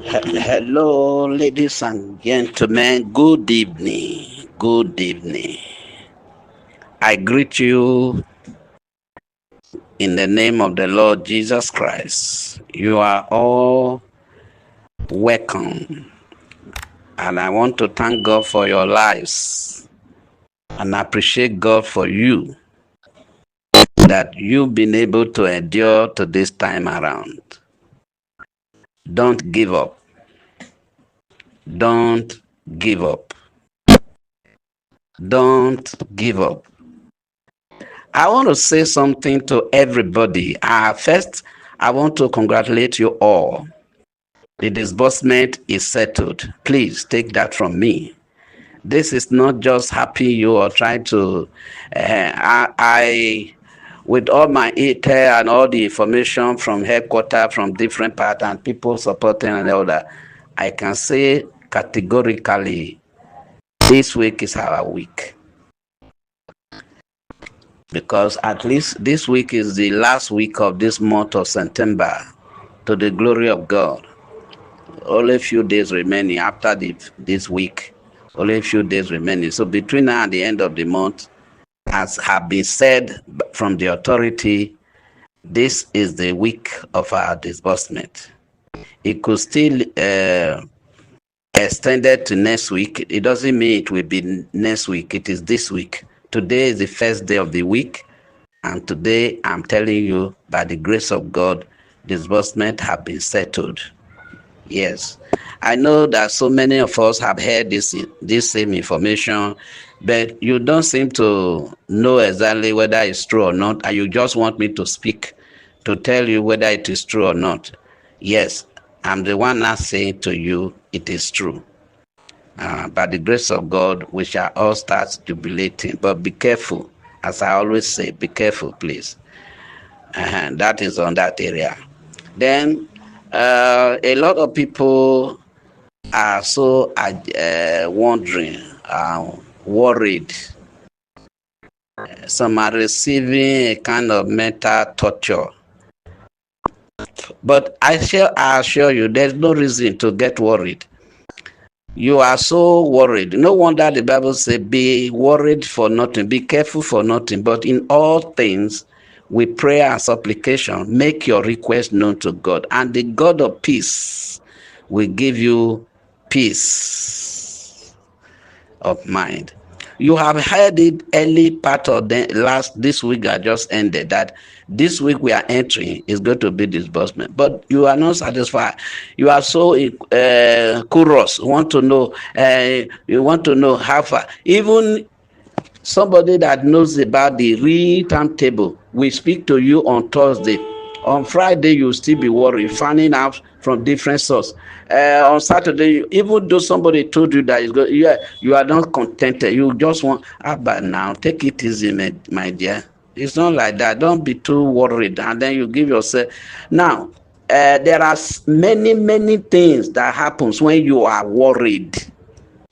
Hello, ladies and gentlemen. Good evening. Good evening. I greet you in the name of the Lord Jesus Christ. You are all welcome. And I want to thank God for your lives and appreciate God for you that you've been able to endure to this time around. Don't give up. Don't give up. Don't give up. I want to say something to everybody. First, I want to congratulate you all. The disbursement is settled. Please take that from me. This is not just happy you or trying to. I with all my intel and all the information from headquarters, from different parts, and people supporting and all that, I can say categorically, this week is our week. Because at least this week is the last week of this month of September, to the glory of God. Only a few days remaining after this week. Only a few days remaining. So between now and the end of the month, as have been said from the authority, this is the week of our disbursement. It could still extended to next week. It doesn't mean it will be next week. It is this week. Today is the first day of the week. And today, I'm telling you, by the grace of God, disbursement have been settled. Yes. I know that so many of us have heard this same information, but you don't seem to know exactly whether it's true or not, and you just want me to speak to tell you whether it is true or not. Yes, I'm the one now saying to you, it is true. By the grace of God, we shall all start jubilating, but be careful. As I always say, be careful, please. That is on that area. Then, a lot of people are so wondering, worried. Some are receiving a kind of mental torture. But I assure you, there's no reason to get worried. You are so worried. No wonder the Bible says, be worried for nothing, be careful for nothing, but in all things, with prayer and supplication, make your request known to God. And the God of peace will give you peace of mind. You have heard it early part of this week that just ended, that this week we are entering is going to be disbursement. But you are not satisfied. You are so curious. You want to know how far. Even somebody that knows about the real timetable will speak to you on Thursday. On Friday, you'll still be worried, finding out from different sources. On Saturday, even though somebody told you that it's good, you are not contented. You just want, but now, take it easy, my dear. It's not like that. Don't be too worried. And then you give yourself. Now, there are many things that happens when you are worried,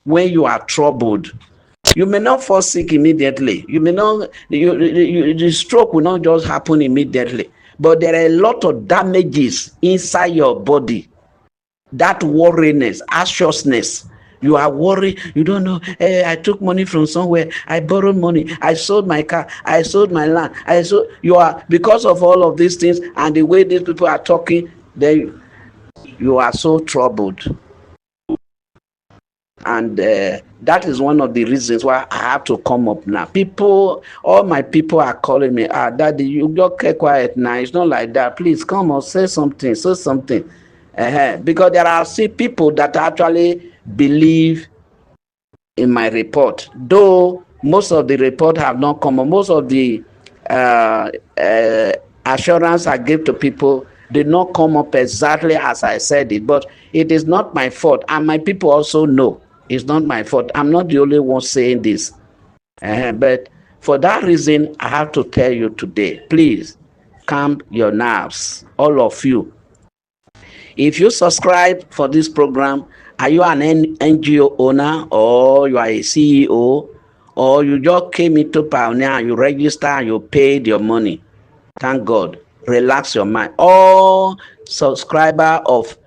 when you are troubled. You may not fall sick immediately. You may not, the stroke will not just happen immediately. But there are a lot of damages inside your body. That worriness, anxiousness. You are worried. You don't know. Hey, I took money from somewhere. I borrowed money. I sold my car. I sold my land. You are, because of all of these things and the way these people are talking, then you are so troubled. And that is one of the reasons why I have to come up now. All my people are calling me, Daddy, you just keep quiet now. It's not like that. Please come on, say something. Because there are still people that actually believe in my report. Though most of the report have not come on. Most of the assurance I give to people did not come up exactly as I said it. But it is not my fault. And my people also know. It's not my fault. I'm not the only one saying this. But for that reason, I have to tell you today, please calm your nerves, all of you. If you subscribe for this program, are you an NGO owner, or you are a CEO, or you just came into Pioneer, you register and you paid your money? Thank God. Relax your mind. All subscriber of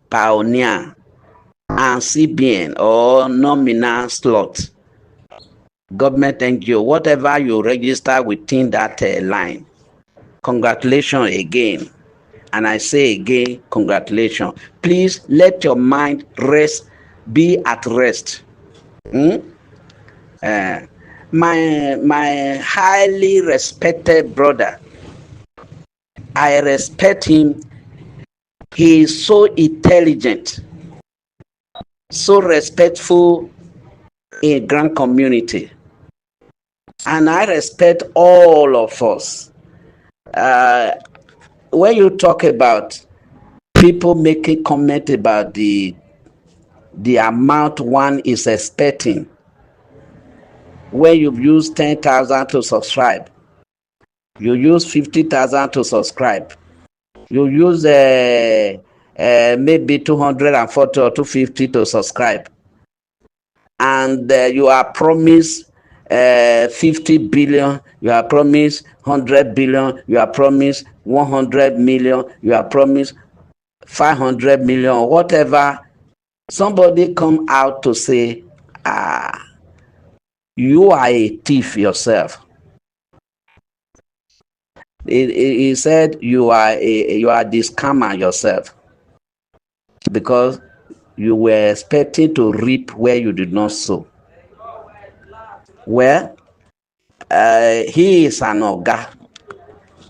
Pioneer, and CBN or nominal slot, government NGO, whatever you register within that line, congratulations again. And I say again, congratulations. Please let your mind rest, be at rest. My highly respected brother, I respect him. He is so intelligent, so respectful in grand community, and I respect all of us. When you talk about people making comment about the amount one is expecting, when you use 10,000 to subscribe, you use 50,000 to subscribe, you use maybe 240 or 250 to subscribe, and you are promised 50 billion, you are promised 100 billion, you are promised 100 million, you are promised 500 million, whatever. Somebody come out to say, you are a thief yourself. He said you are the scammer yourself, because you were expecting to reap where you did not sow. Well, he is an oga,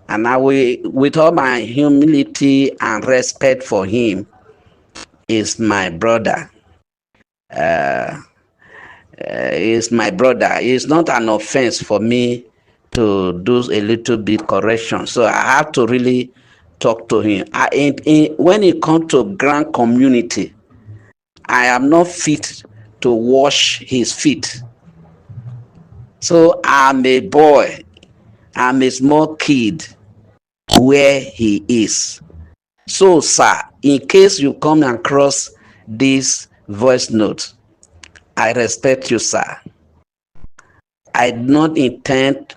and I will, with all my humility and respect for him, is my brother. Is my brother. It's not an offense for me to do a little bit correction, so I have to really talk to him. When it comes to grand community, I am not fit to wash his feet. So I'm a boy, I'm a small kid where he is. So sir, in case you come across this voice note, I respect you, sir. I do not intend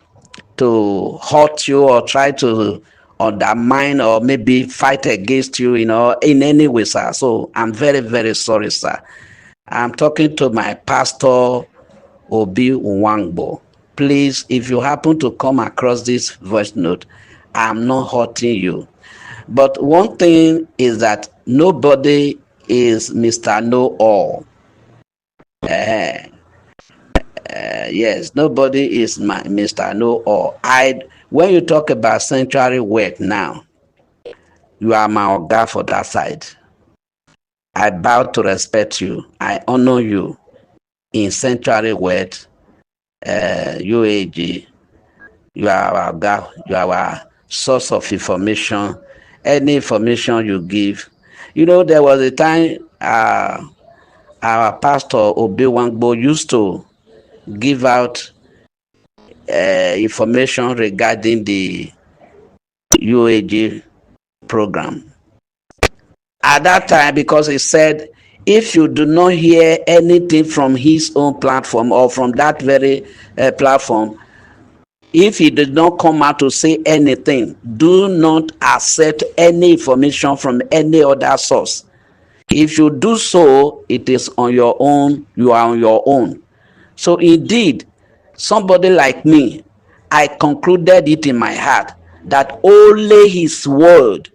to hurt you or try to undermine or maybe fight against you, in any way, sir. So I'm very, very sorry, sir. I'm talking to my pastor, Obi Uwangbo. Please, if you happen to come across this voice note, I'm not hurting you. But one thing is that nobody is Mr. Know-all. Yes, nobody is Mr. Know-all. When you talk about sanctuary work now, you are my oga for that side. I bow to respect you. I honor you in sanctuary work. Uaag, you are our oga. You are our source of information. Any information you give. There was a time our pastor Obi Wangbo used to give out information regarding the Uaag program. At that time, because he said, if you do not hear anything from his own platform or from that very platform, if he did not come out to say anything, do not accept any information from any other source. If you do so, it is on your own. You are on your own. So indeed, somebody like me, I concluded it in my heart that only his word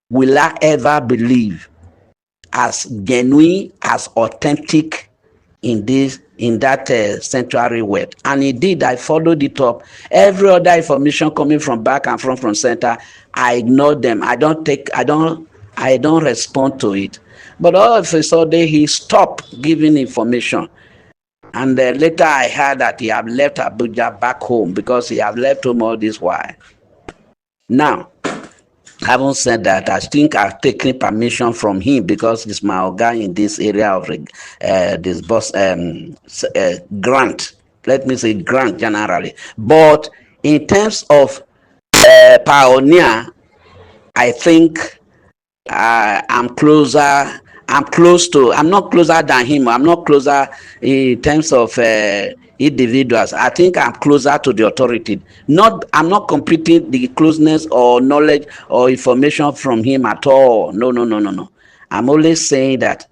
will I ever believe as genuine, as authentic in that sanctuary word. And indeed, I followed it up. Every other information coming from back and from center, I ignore them. I don't respond to it. But all of a sudden, he stopped giving information. And later I heard that he have left Abuja back home, because he have left home all this while. Now, having said that, I think I've taken permission from him, because he's my oga in this area of this grant. Let me say grant generally. But in terms of pioneer, I think I'm closer. I'm not closer than him. I'm not closer in terms of individuals. I think I'm closer to the authority. I'm not competing the closeness or knowledge or information from him at all. No. I'm only saying that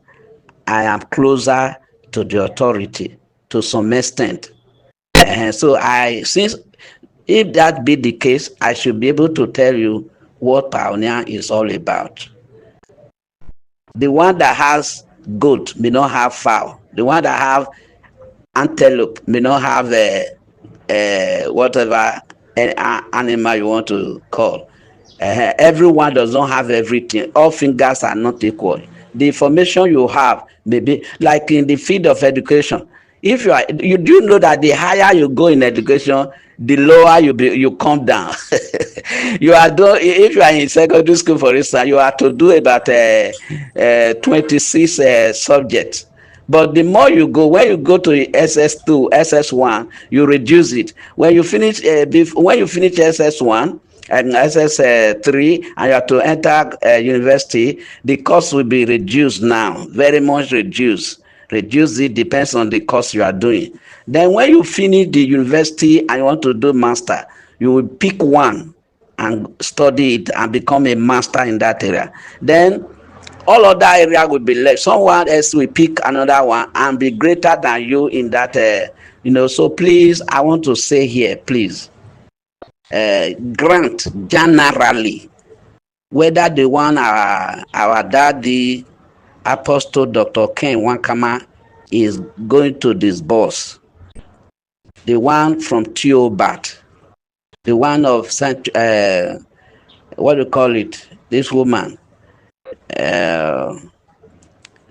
I am closer to the authority to some extent. So since if that be the case, I should be able to tell you what pioneer is all about. The one that has goat may not have fowl. The one that have antelope may not have whatever animal you want to call. Everyone does not have everything. All fingers are not equal. The information you have may be like in the field of education. If you do know that the higher you go in education, the lower you come down. If you are in secondary school, for instance, you have to do about 26 subjects. But the more you go, when you go to SS2, SS1, you reduce it. When you finish SS1 and SS3, and you have to enter university, the cost will be reduced now, very much reduced. Reduce it depends on the course you are doing. Then when you finish the university and you want to do master, you will pick one and study it and become a master in that area. Then all other area will be left. Someone else will pick another one and be greater than you in that. So please, I want to say here, please, grant generally, whether the one our daddy Apostle Dr. Ken Wankama is going to disburse, the one from Theobarth, the one of Saint, what do you call it? This woman,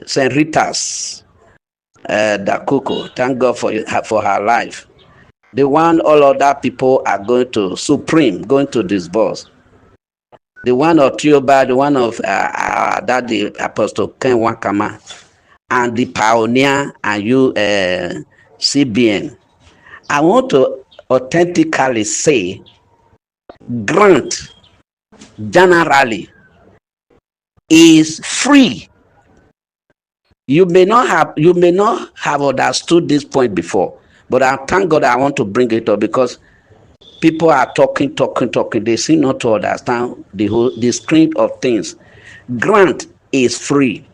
Saint Rita's, Dakuko. Thank God for her life. The one all other people are going to going to disburse. The one of Theobarth, the one of Daddy Apostle Ken Wankama, and the pioneer and you CBN. I want to authentically say, grant generally is free. You may not have understood this point before, but I thank God I want to bring it up because people are talking. They seem not to understand the script of things. Grant is free.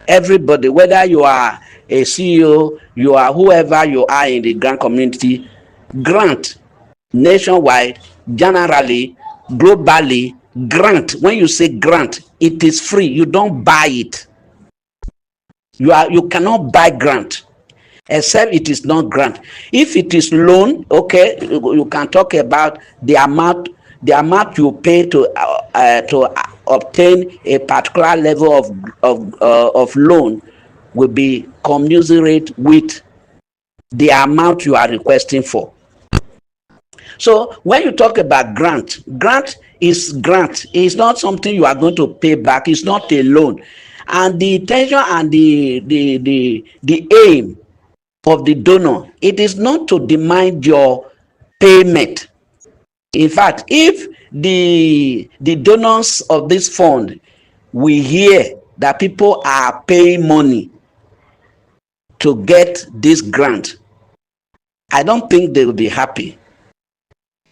Everybody, whether you are a CEO, you are whoever you are in the grant community, grant nationwide, generally, globally, grant. When you say grant, it is free. You don't buy it. You cannot buy grant except it is not grant. If it is loan, okay, you can talk about the amount you pay to obtain a particular level of loan will be commensurate with the amount you are requesting for. So when you talk about grant is grant. It's not something you are going to pay back. It's not a loan. And the intention and the aim of the donor, it is not to demand your payment. In fact, if the donors of this fund will hear that people are paying money to get this grant, I don't think they will be happy.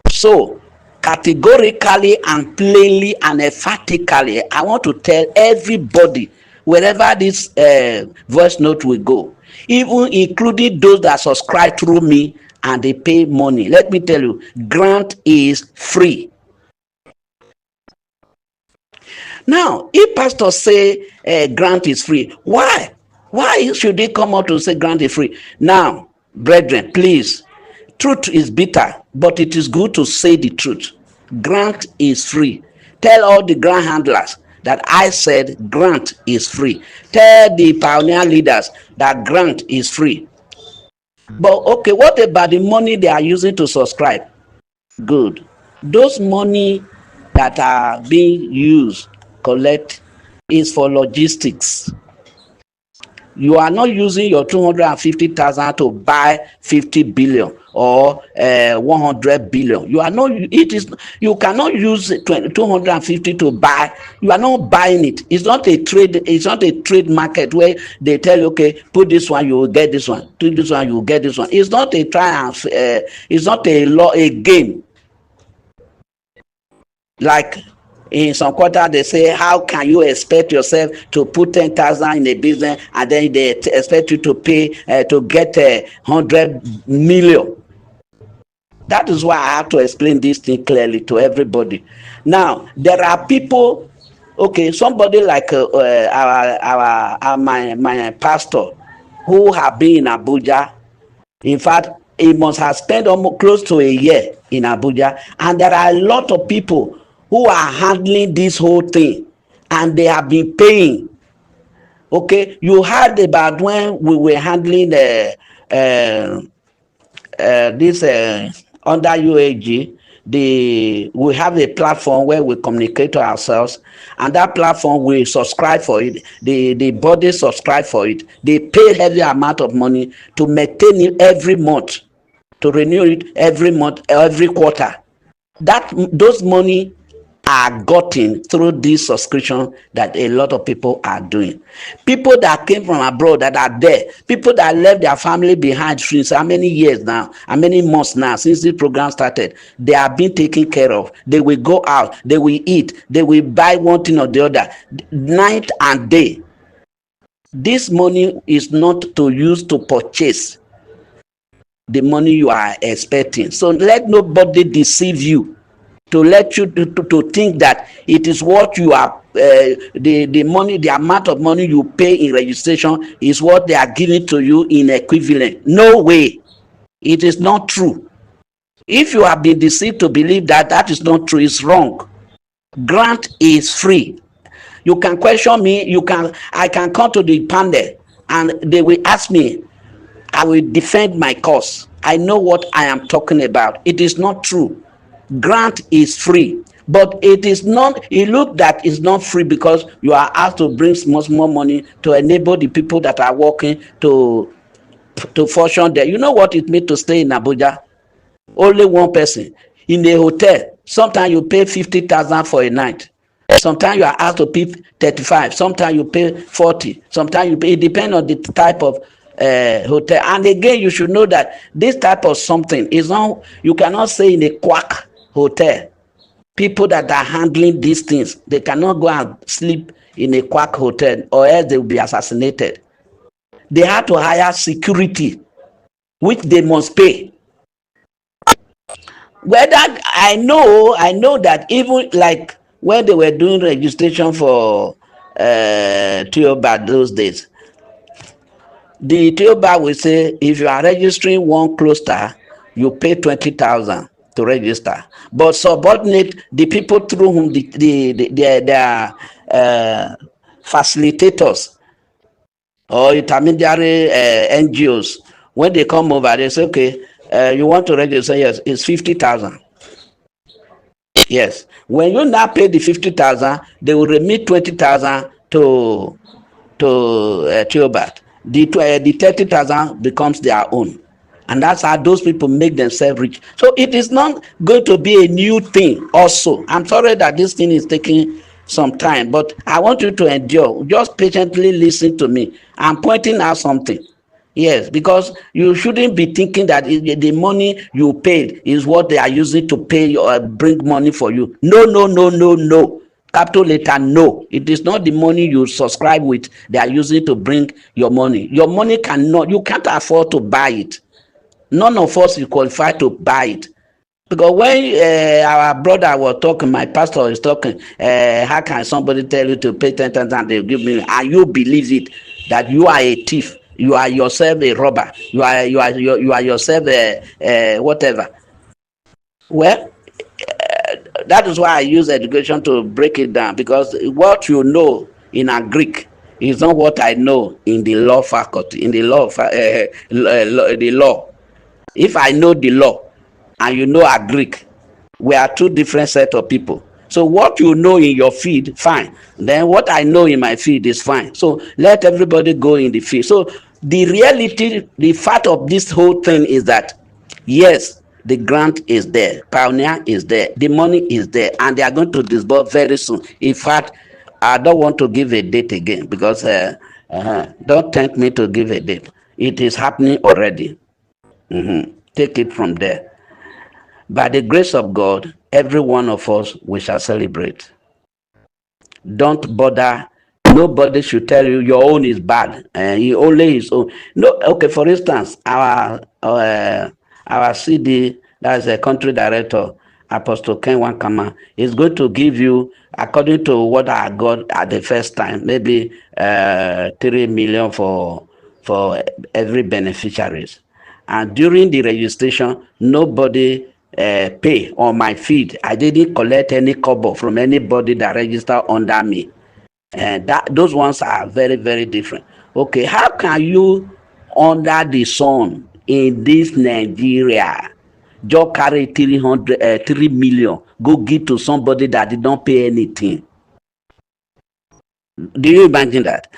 So categorically and plainly and emphatically, I want to tell everybody wherever this voice note will go, even including those that subscribe through me and they pay money. Let me tell you, grant is free. Now, if pastors say grant is free, why should they come out to say grant is free? Now, brethren, please, truth is bitter, but it is good to say the truth. Grant is free. Tell all the grant handlers that I said grant is free. Tell the pioneer leaders that grant is free. But okay, what about the money they are using to subscribe? Good. Those money that are being used, collect, is for logistics. You are not using your 250,000 to buy 50 billion or 100 billion. You are not. You cannot use 250 to buy. You are not buying it. It's not a trade. It's not a trade market where they tell you, okay, put this one, you will get this one. Do this one, you will get this one. It's not a triumph. It's not a game. Like In some quarter, they say, how can you expect yourself to put 10,000 in a business and then they expect you to pay to get 100 million? That is why I have to explain this thing clearly to everybody. Now, there are people, okay, somebody like my pastor who have been in Abuja. In fact, he must have spent almost close to a year in Abuja, and there are a lot of people who are handling this whole thing, and they have been paying. Okay, you heard about when we were handling this under Uaag, we have a platform where we communicate to ourselves, and that platform we subscribe for it. The body subscribe for it. They pay heavy amount of money to maintain it every month, to renew it every month, every quarter. Those money are gotten through this subscription that a lot of people are doing. People that came from abroad that are there, people that left their family behind since how many years now, how many months now since this program started, they are being taken care of. They will go out, they will eat, they will buy one thing or the other, night and day. This money is not to use to purchase the money you are expecting. So let nobody deceive you to let you to think that it is what you are the money, the amount of money you pay in registration is what they are giving to you in equivalent. No way. It is not true. If you have been deceived to believe that that is not true, it's wrong. Grant is free. You can question me, I can come to the panel and they will ask me, I will defend my cause. I know what I am talking about. It is not true. Grant is free, but it is not. It look that it's not free because you are asked to bring much more money to enable the people that are working to function there. You know what it means to stay in Abuja? Only one person in a hotel. Sometimes you pay 50,000 for a night. Sometimes you are asked to pay 35. Sometimes you pay 40. Sometimes you pay. It depends on the type of hotel. And again, you should know that this type of something is not. You cannot say in a quack hotel. People that are handling these things, they cannot go and sleep in a quack hotel or else they will be assassinated. They have to hire security, which they must pay. Whether I know that even like when they were doing registration for Theobarth those days, the Theobarth will say if you are registering one cluster, you pay 20,000 to register, but subordinate the people through whom their facilitators or intermediary NGOs, when they come over, they say, okay, you want to register? Yes, it's 50,000. Yes, when you now pay the 50,000, they will remit 20,000 to Theobarth. The 30,000 becomes their own. And that's how those people make themselves rich. So it is not going to be a new thing also. I'm sorry that this thing is taking some time, but I want you to endure. Just patiently listen to me. I'm pointing out something. Yes, because you shouldn't be thinking that the money you paid is what they are using to pay or bring money for you. No. Capital letter no. It is not the money you subscribe with they are using to bring your money. Your money you can't afford to buy it. None of us is qualified to buy it. Because when our brother was talking, my pastor is talking, how can somebody tell you to pay 10,000 and they give me, and you believe it, that you are a thief, you are yourself a robber, you are yourself whatever. Well, that is why I use education to break it down, because what you know in a Greek is not what I know in the law faculty, in the law. If I know the law and you know a Greek, we are two different set of people. So what you know in your field, fine. Then what I know in my field is fine. So let everybody go in the field. So the reality, the fact of this whole thing is that, yes, the grant is there, Pioneer is there, the money is there, and they are going to disburse very soon. In fact, I don't want to give a date again because don't tempt me to give a date. It is happening already. Take it from there. By the grace of God, every one of us, we shall celebrate. Don't bother. Nobody should tell you your own is bad. He only his own. No, okay. For instance, our CD, that's a country director, Apostle Ken Wankama, is going to give you, according to what I got at the first time, maybe 3 million for every beneficiaries. And during the registration, nobody pay on my feed. I didn't collect any kobo from anybody that registered under me. And those ones are very, very different. Okay, how can you, under the sun in this Nigeria, just carry 3 million, go give to somebody that did not pay anything? Do you imagine that?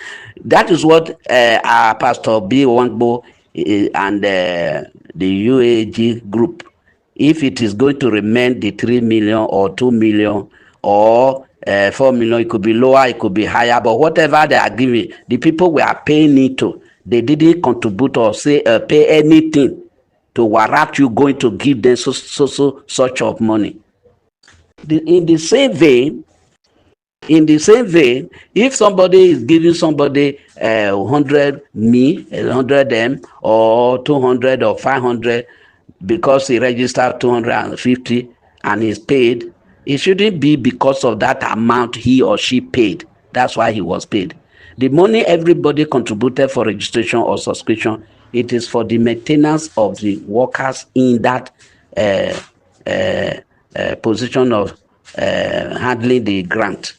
That is what our Pastor B. Wangbo and the UAG group, if it is going to remain the 3 million or 2 million or 4 million, it could be lower, it could be higher, but whatever they are giving, the people we are paying it to, they didn't contribute or say pay anything to warrant you going to give them such of money. In the same vein, if somebody is giving somebody 100 100 M or 200 or 500 because he registered 250 and he's paid, it shouldn't be because of that amount he or she paid. That's why he was paid. The money everybody contributed for registration or subscription, it is for the maintenance of the workers in that position of handling the grant.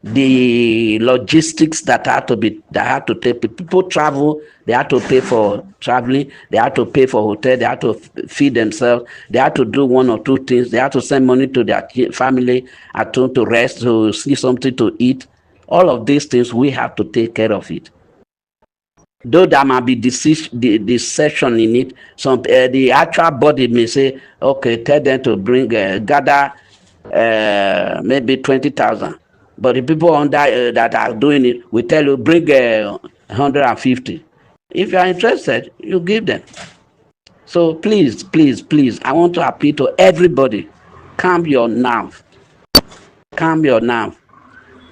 The logistics that had to take people travel, they had to pay for traveling, they had to pay for hotel, they had to feed themselves, they had to do one or two things, they had to send money to their family at home to rest, to see something to eat. All of these things we have to take care of it. Though there might be deception in it, some the actual body may say, okay, tell them to bring gather maybe 20,000, but the people under that are doing it will tell you bring 150. If you are interested, you give them. So please, I want to appeal to everybody: calm your nerve.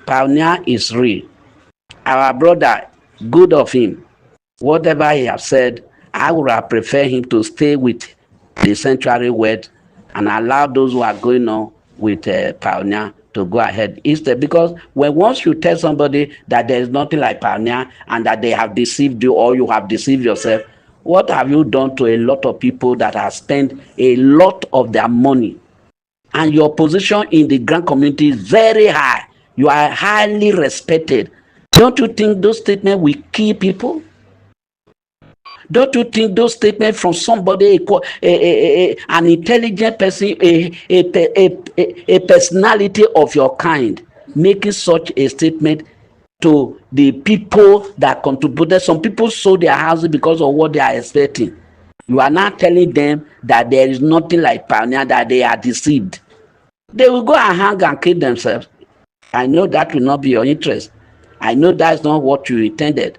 Pioneer is real. Our brother, good of him. Whatever he has said, I would have preferred him to stay with the sanctuary word and allow those who are going on with Pioneer to go ahead instead. Because once you tell somebody that there is nothing like Pioneer and that they have deceived you or you have deceived yourself, what have you done to a lot of people that have spent a lot of their money? And your position in the grand community is very high. You are highly respected. Don't you think those statements will kill people? Don't you think those statements from somebody, an intelligent person, a personality of your kind, making such a statement to the people that contributed? Some people sold their houses because of what they are expecting. You are now telling them that there is nothing like Pioneer, that they are deceived. They will go and hang and kill themselves. I know that will not be your interest. I know that's not what you intended.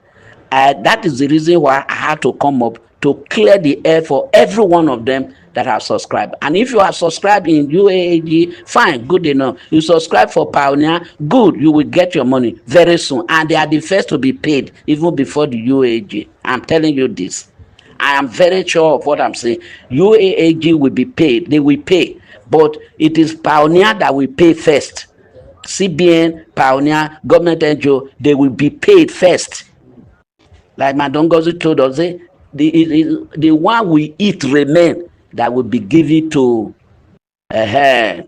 That is the reason why I had to come up to clear the air for every one of them that have subscribed. And if you are subscribed in UAG, fine, good enough. You subscribe for Pioneer, good, you will get your money very soon. And they are the first to be paid even before the UAG. I'm telling you this. I am very sure of what I'm saying. UAG will be paid. They will pay. But it is Pioneer that will pay first. CBN, Pioneer, government NGO, they will be paid first. Like Madam Ngozi told us, the one we eat remain that will be given to other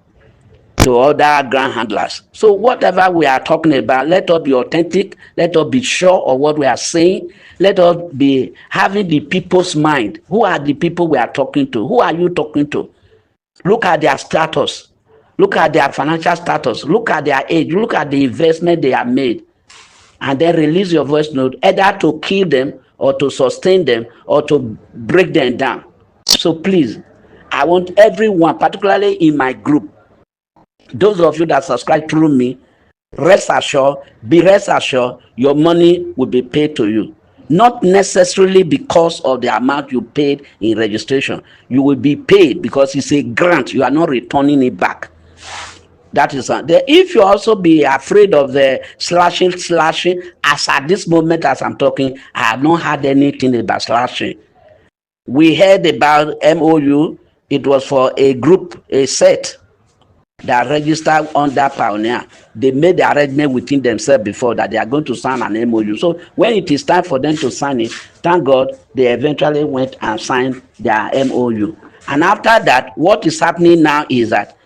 grand handlers. So whatever we are talking about, let us be authentic. Let us be sure of what we are saying. Let us be having the people's mind. Who are the people we are talking to? Who are you talking to? Look at their status. Look at their financial status. Look at their age. Look at the investment they have made. And then release your voice note, either to kill them or to sustain them or to break them down. So please, I want everyone, particularly in my group, those of you that subscribe through me, rest assured, your money will be paid to you. Not necessarily because of the amount you paid in registration. You will be paid because it's a grant. You are not returning it back. That is if you also be afraid of the slashing, as at this moment as I'm talking, I have not heard anything about slashing. We heard about MOU. It was for a group, a set that registered under Pioneer. They made the arrangement within themselves before that they are going to sign an MOU. So when it is time for them to sign it, thank God they eventually went and signed their MOU. And after that, what is happening now is that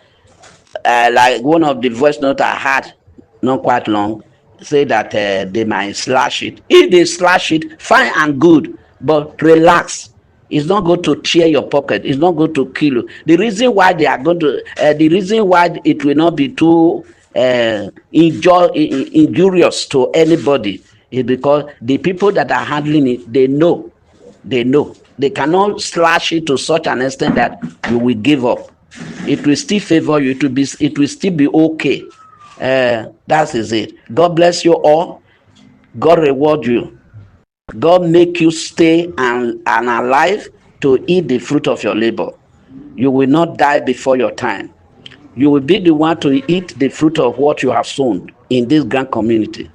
like one of the voice notes I had not quite long say that they might slash it. If they slash it, fine and good, but relax. It's not going to tear your pocket. It's not going to kill you. The reason why they are going to, the reason why it will not be too injurious to anybody is because the people that are handling it, they know. They cannot slash it to such an extent that you will give up. It will still favor you. It will still be okay. That is it. God bless you all. God reward you. God make you stay and alive to eat the fruit of your labor. You will not die before your time. You will be the one to eat the fruit of what you have sown in this grand community.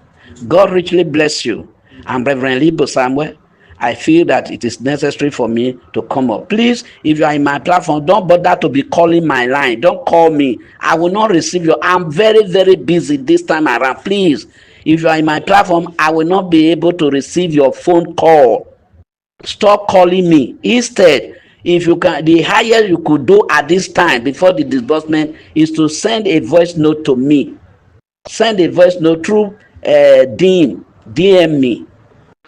God richly bless you. I'm Reverend Eliboh Samuel. I feel that it is necessary for me to come up. Please, if you are in my platform, don't bother to be calling my line. Don't call me. I will not receive you. I'm very, very busy this time around. Please, if you are in my platform, I will not be able to receive your phone call. Stop calling me. Instead, if you can, the highest you could do at this time before the disbursement is to send a voice note to me. Send a voice note through DM me.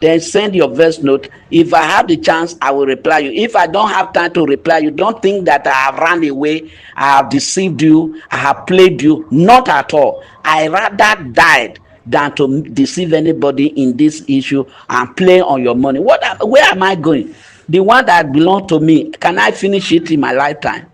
Then send your voice note. If I have the chance, I will reply you. If I don't have time to reply you, don't think that I have run away, I have deceived you, I have played you. Not at all. I rather died than to deceive anybody in this issue and play on your money. Where am I going? The one that belongs to me, can I finish it in my lifetime?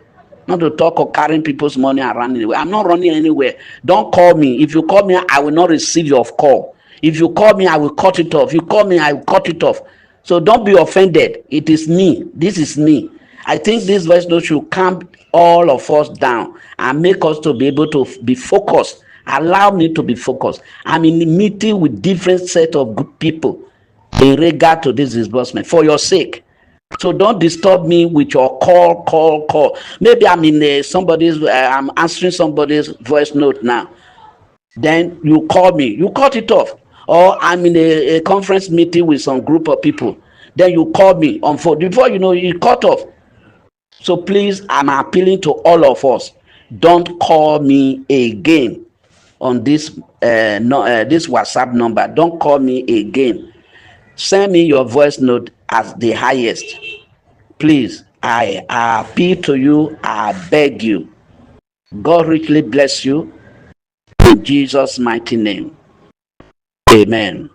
Not to talk of carrying people's money and running away. I'm not running anywhere. Don't call me. If you call me, I will not receive your call. If you call me, I will cut it off. You call me, I will cut it off. So don't be offended. It is me. This is me. I think this voice note should calm all of us down and make us to be able to be focused. Allow me to be focused. I'm in a meeting with different set of good people in regard to this disbursement for your sake. So don't disturb me with your call. Maybe I'm in I'm answering somebody's voice note now. Then you call me, you cut it off. Or I'm in a conference meeting with some group of people. Then you call me on phone. Before you know, you cut off. So please, I'm appealing to all of us. Don't call me again on this this WhatsApp number. Don't call me again. Send me your voice note as the highest. Please, I appeal to you. I beg you. God richly bless you. In Jesus' mighty name. Amen.